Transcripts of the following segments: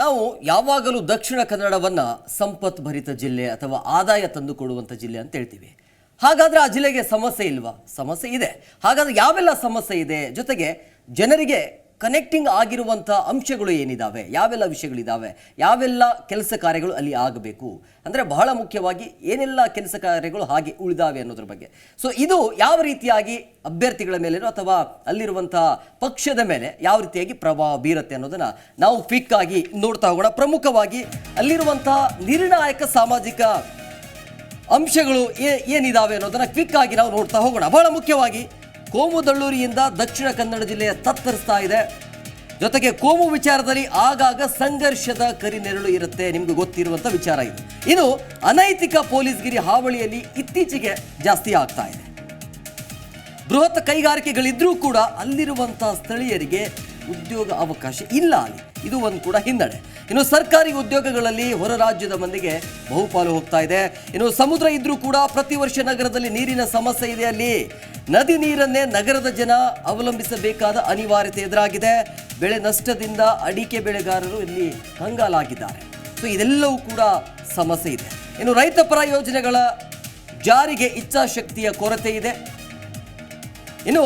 ನಾವು ಯಾವಾಗಲೂ ದಕ್ಷಿಣ ಕನ್ನಡವನ್ನು ಸಂಪತ್ಭರಿತ ಜಿಲ್ಲೆ ಅಥವಾ ಆದಾಯ ತಂದು ಕೊಡುವಂಥ ಜಿಲ್ಲೆ ಅಂತ ಹೇಳ್ತೀವಿ. ಹಾಗಾದರೆ ಆ ಜಿಲ್ಲೆಗೆ ಸಮಸ್ಯೆ ಇಲ್ವಾ? ಸಮಸ್ಯೆ ಇದೆ. ಹಾಗಾದರೆ ಯಾವೆಲ್ಲ ಸಮಸ್ಯೆ ಇದೆ, ಜೊತೆಗೆ ಜನರಿಗೆ ಕನೆಕ್ಟಿಂಗ್ ಆಗಿರುವಂಥ ಅಂಶಗಳು ಏನಿದ್ದಾವೆ, ಯಾವೆಲ್ಲ ವಿಷಯಗಳಿದ್ದಾವೆ, ಯಾವೆಲ್ಲ ಕೆಲಸ ಕಾರ್ಯಗಳು ಅಲ್ಲಿ ಆಗಬೇಕು, ಅಂದರೆ ಬಹಳ ಮುಖ್ಯವಾಗಿ ಏನೆಲ್ಲ ಕೆಲಸ ಕಾರ್ಯಗಳು ಹಾಗೆ ಉಳಿದಾವೆ ಅನ್ನೋದ್ರ ಬಗ್ಗೆ. ಸೊ ಇದು ಯಾವ ರೀತಿಯಾಗಿ ಅಭ್ಯರ್ಥಿಗಳ ಮೇಲೇನೋ ಅಥವಾ ಅಲ್ಲಿರುವಂಥ ಪಕ್ಷದ ಮೇಲೆ ಯಾವ ರೀತಿಯಾಗಿ ಪ್ರಭಾವ ಬೀರುತ್ತೆ ಅನ್ನೋದನ್ನು ನಾವು ಕ್ವಿಕ್ ಆಗಿ ನೋಡ್ತಾ ಹೋಗೋಣ. ಪ್ರಮುಖವಾಗಿ ಅಲ್ಲಿರುವಂಥ ನಿರ್ಣಾಯಕ ಸಾಮಾಜಿಕ ಅಂಶಗಳು ಏನಿದಾವೆ ಅನ್ನೋದನ್ನು ಕ್ವಿಕ್ ಆಗಿ ನಾವು ನೋಡ್ತಾ ಹೋಗೋಣ. ಬಹಳ ಮುಖ್ಯವಾಗಿ ಕೋಮುದಳ್ಳೂರಿಯಿಂದ ದಕ್ಷಿಣ ಕನ್ನಡ ಜಿಲ್ಲೆಯ ತತ್ತರಿಸ್ತಾ ಇದೆ. ಜೊತೆಗೆ ಕೋಮು ವಿಚಾರದಲ್ಲಿ ಆಗಾಗ ಸಂಘರ್ಷದ ಕರಿನೆರಳು ಇರುತ್ತೆ, ನಿಮ್ಗೆ ಗೊತ್ತಿರುವಂಥ ವಿಚಾರ ಇದು. ಇನ್ನು ಅನೈತಿಕ ಪೊಲೀಸ್ಗಿರಿ ಹಾವಳಿಯಲ್ಲಿ ಇತ್ತೀಚೆಗೆ ಜಾಸ್ತಿ ಆಗ್ತಾ ಇದೆ. ಬೃಹತ್ ಕೈಗಾರಿಕೆಗಳಿದ್ರೂ ಕೂಡ ಅಲ್ಲಿರುವಂಥ ಸ್ಥಳೀಯರಿಗೆ ಉದ್ಯೋಗ ಅವಕಾಶ ಇಲ್ಲ ಅಲ್ಲಿ, ಇದು ಒಂದು ಕೂಡ ಹಿನ್ನಡೆ. ಇನ್ನು ಸರ್ಕಾರಿ ಉದ್ಯೋಗಗಳಲ್ಲಿ ಹೊರ ರಾಜ್ಯದ ಮಂದಿಗೆ ಬಹುಪಾಲು ಹೋಗ್ತಾ ಇದೆ. ಇನ್ನು ಸಮುದ್ರ ಇದ್ರೂ ಕೂಡ ಪ್ರತಿ ವರ್ಷ ನಗರದಲ್ಲಿ ನೀರಿನ ಸಮಸ್ಯೆ ಇದೆ. ಅಲ್ಲಿ ನದಿ ನೀರನ್ನೇ ನಗರದ ಜನ ಅವಲಂಬಿಸಬೇಕಾದ ಅನಿವಾರ್ಯತೆ ಎದುರಾಗಿದೆ. ಬೆಳೆ ನಷ್ಟದಿಂದ ಅಡಿಕೆ ಬೆಳೆಗಾರರು ಇಲ್ಲಿ ಕಂಗಾಲಾಗಿದ್ದಾರೆ. ಸೊ ಇದೆಲ್ಲವೂ ಕೂಡ ಸಮಸ್ಯೆ ಇದೆ. ಇನ್ನು ರೈತ ಪರ ಯೋಜನೆಗಳ ಜಾರಿಗೆ ಇಚ್ಛಾಶಕ್ತಿಯ ಕೊರತೆ ಇದೆ. ಇನ್ನು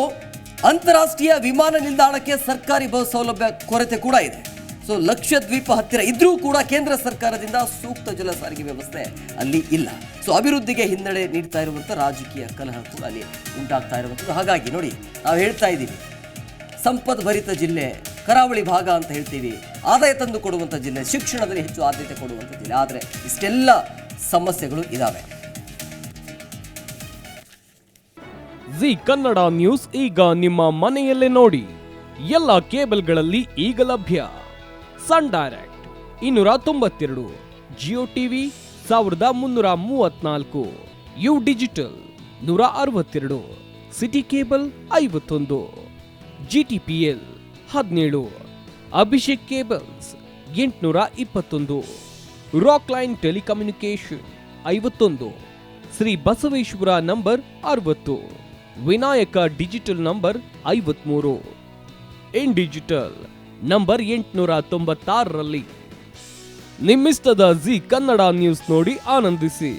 ಅಂತಾರಾಷ್ಟ್ರೀಯ ವಿಮಾನ ನಿಲ್ದಾಣಕ್ಕೆ ಸರ್ಕಾರಿ ಬಸ್ ಸೌಲಭ್ಯ ಕೊರತೆ ಕೂಡ ಇದೆ. ಸೊ ಲಕ್ಷದ್ವೀಪ ಹತ್ತಿರ ಇದ್ರೂ ಕೂಡ ಕೇಂದ್ರ ಸರ್ಕಾರದಿಂದ ಸೂಕ್ತ ಜಲ ಸಾರಿಗೆ ವ್ಯವಸ್ಥೆ ಅಲ್ಲಿ ಇಲ್ಲ. ಸೊ ಅಭಿವೃದ್ಧಿಗೆ ಹಿನ್ನಡೆ ನೀಡ್ತಾ ಇರುವಂಥ ರಾಜಕೀಯ ಕಲಹ ಕೂಡ ಅಲ್ಲಿ ಉಂಟಾಗ್ತಾ ಇರುವಂಥದ್ದು. ಹಾಗಾಗಿ ನೋಡಿ, ನಾವು ಹೇಳ್ತಾ ಇದ್ದೀವಿ ಸಂಪದ್ಭರಿತ ಜಿಲ್ಲೆ, ಕರಾವಳಿ ಭಾಗ ಅಂತ ಹೇಳ್ತೀವಿ, ಆದಾಯ ತಂದು ಕೊಡುವಂಥ ಜಿಲ್ಲೆ, ಶಿಕ್ಷಣದಲ್ಲಿ ಹೆಚ್ಚು ಆದ್ಯತೆ ಕೊಡುವಂಥ ಜಿಲ್ಲೆ. ಆದರೆ ಇಷ್ಟೆಲ್ಲ ಸಮಸ್ಯೆಗಳು ಇದ್ದಾವೆ. ಜಿ ಕನ್ನಡ ನ್ಯೂಸ್ ಈಗ ನಿಮ್ಮ ಮನೆಯಲ್ಲೇ ನೋಡಿ. ಎಲ್ಲ ಕೇಬಲ್ಗಳಲ್ಲಿ ಈಗ ಲಭ್ಯ. Sun Direct 292, Jio TV 1334, U Digital 162, City Cable 51, GTPL 17, Abhishek cables 821, Rock Line telecommunication 51, Shri Basaveshwara number 60, Vinayaka digital number 53, in digital number 896ರಲ್ಲಿ. ನಿಮ್ಮಿಷ್ಟದ ಜಿ ಕನ್ನಡ ನ್ಯೂಸ್ ನೋಡಿ ಆನಂದಿಸಿ.